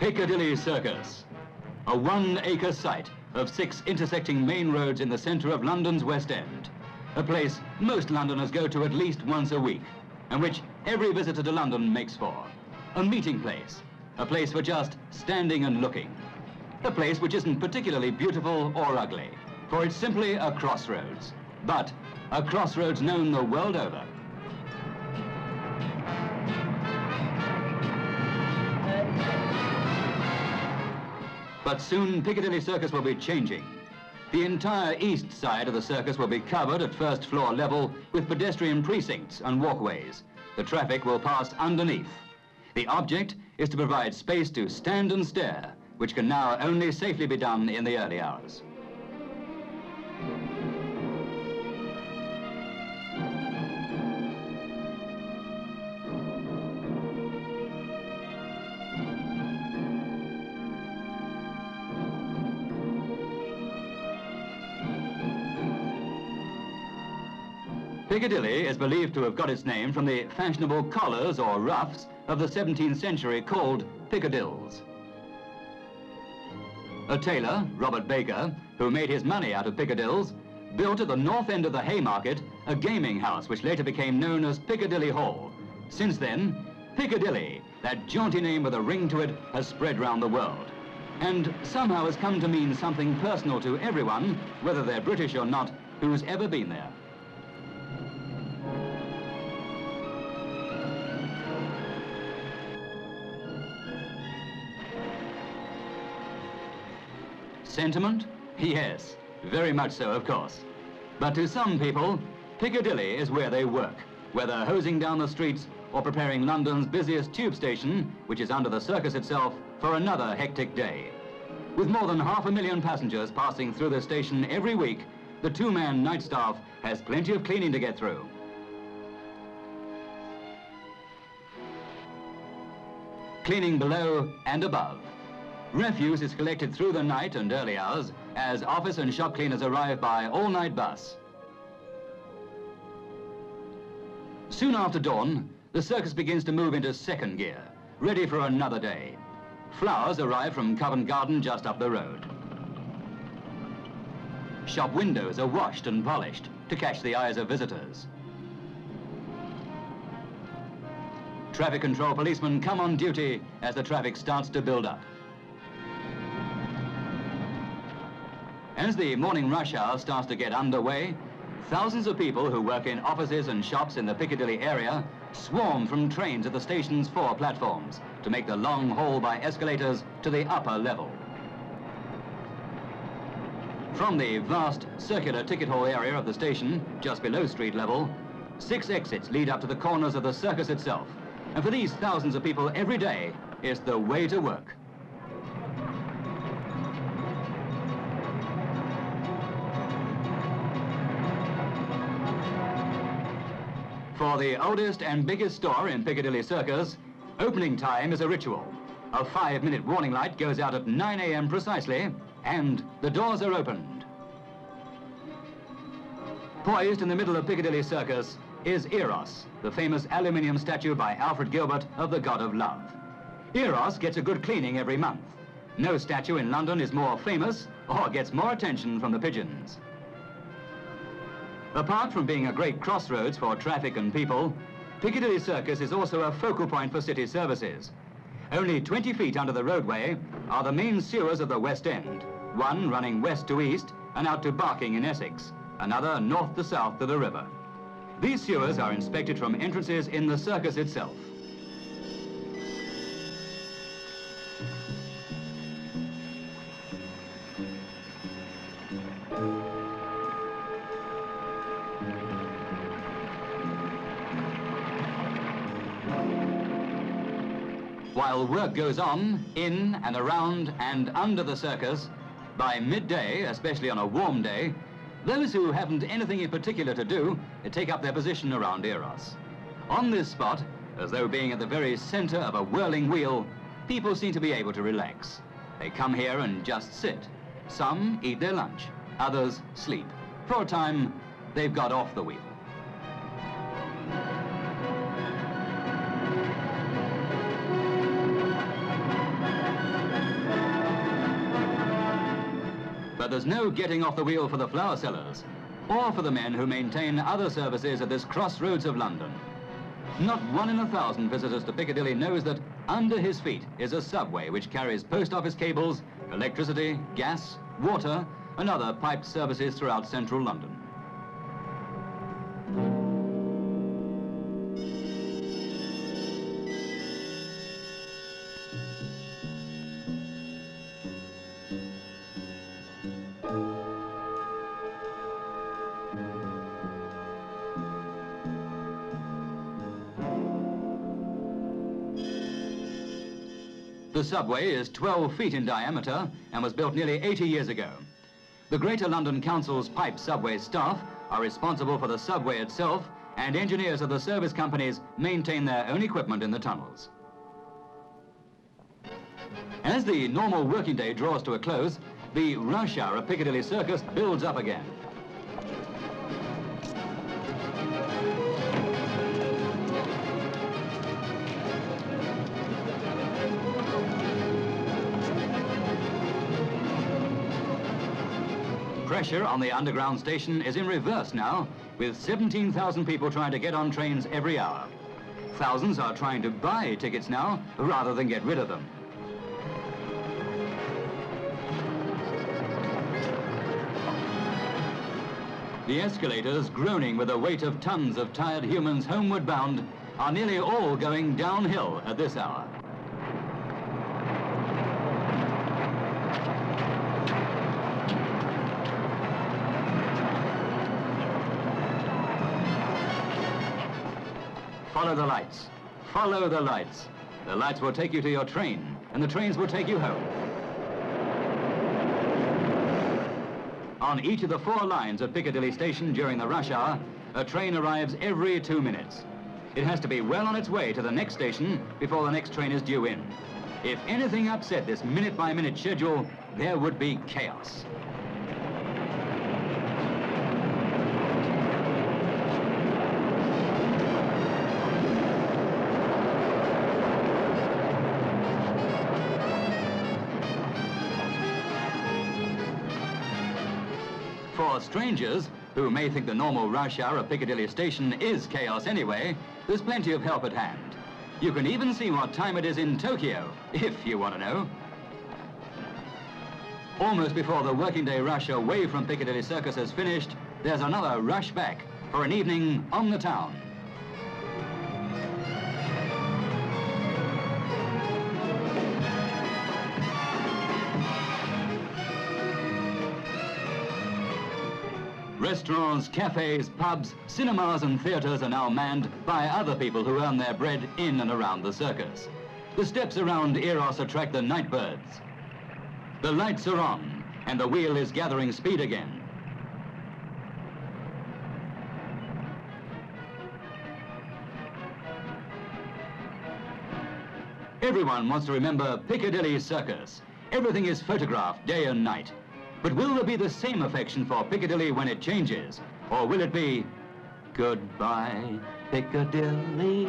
Picadilly Circus, a 1-acre site of 6 intersecting main roads in the centre of London's West End, a place most Londoners go to at least once a week, and which every visitor to London makes for. A meeting place, a place for just standing and looking, a place which isn't particularly beautiful or ugly, for it's simply a crossroads, but a crossroads known the world over. But soon Piccadilly Circus will be changing. The entire east side of the circus will be covered at first floor level with pedestrian precincts and walkways. The traffic will pass underneath. The object is to provide space to stand and stare, which can now only safely be done in the early hours. Piccadilly is believed to have got its name from the fashionable collars or ruffs of the 17th century called pickadilles. A tailor, Robert Baker, who made his money out of pickadilles, built at the north end of the Haymarket a gaming house which later became known as Piccadilly Hall. Since then, Piccadilly, that jaunty name with a ring to it, has spread round the world, and somehow has come to mean something personal to everyone, whether they're British or not, who's ever been there. Sentiment? Yes, very much so, of course. But to some people, Piccadilly is where they work, whether hosing down the streets or preparing London's busiest tube station, which is under the circus itself, for another hectic day. With more than 500,000 passengers passing through the station every week, the 2-man night staff has plenty of cleaning to get through. Cleaning below and above. Refuse is collected through the night and early hours as office and shop cleaners arrive by all-night bus. Soon after dawn, the circus begins to move into second gear, ready for another day. Flowers arrive from Covent Garden just up the road. Shop windows are washed and polished to catch the eyes of visitors. Traffic control policemen come on duty as the traffic starts to build up. As the morning rush hour starts to get underway, thousands of people who work in offices and shops in the Piccadilly area swarm from trains at the station's 4 platforms to make the long haul by escalators to the upper level. From the vast circular ticket hall area of the station, just below street level, 6 exits lead up to the corners of the circus itself. And for these thousands of people every day, it's the way to work. For the oldest and biggest store in Piccadilly Circus, opening time is a ritual. A 5-minute warning light goes out at 9 a.m. precisely, and the doors are opened. Poised in the middle of Piccadilly Circus is Eros, the famous aluminium statue by Alfred Gilbert of the god of love. Eros gets a good cleaning every month. No statue in London is more famous or gets more attention from the pigeons. Apart from being a great crossroads for traffic and people, Piccadilly Circus is also a focal point for city services. Only 20 feet under the roadway are the main sewers of the West End, one running west to east and out to Barking in Essex, another north to south to the river. These sewers are inspected from entrances in the circus itself. While work goes on in and around and under the circus, by midday, especially on a warm day, those who haven't anything in particular to do take up their position around Eros. On this spot, as though being at the very center of a whirling wheel, people seem to be able to relax. They come here and just sit. Some eat their lunch, others sleep. For a time, they've got off the wheel. But there's no getting off the wheel for the flower sellers, or for the men who maintain other services at this crossroads of London. Not 1 in 1,000 visitors to Piccadilly knows that under his feet is a subway which carries post office cables, electricity, gas, water, and other piped services throughout central London. The subway is 12 feet in diameter and was built nearly 80 years ago. The Greater London Council's pipe subway staff are responsible for the subway itself, and engineers of the service companies maintain their own equipment in the tunnels. As the normal working day draws to a close, the rush hour of Piccadilly Circus builds up again. Pressure on the underground station is in reverse now, with 17,000 people trying to get on trains every hour. Thousands are trying to buy tickets now, rather than get rid of them. The escalators, groaning with the weight of tons of tired humans homeward bound, are nearly all going downhill at this hour. Follow the lights. Follow the lights. The lights will take you to your train, and the trains will take you home. On each of the 4 lines at Piccadilly Station during the rush hour, a train arrives every 2 minutes. It has to be well on its way to the next station before the next train is due in. If anything upset this minute-by-minute schedule, there would be chaos. For strangers, who may think the normal rush hour of Piccadilly Station is chaos anyway, there's plenty of help at hand. You can even see what time it is in Tokyo, if you want to know. Almost before the working day rush away from Piccadilly Circus has finished, there's another rush back for an evening on the town. Restaurants, cafes, pubs, cinemas and theatres are now manned by other people who earn their bread in and around the circus. The steps around Eros attract the nightbirds. The lights are on, and the wheel is gathering speed again. Everyone wants to remember Piccadilly Circus. Everything is photographed day and night. But will there be the same affection for Piccadilly when it changes? Or will it be, goodbye, Piccadilly?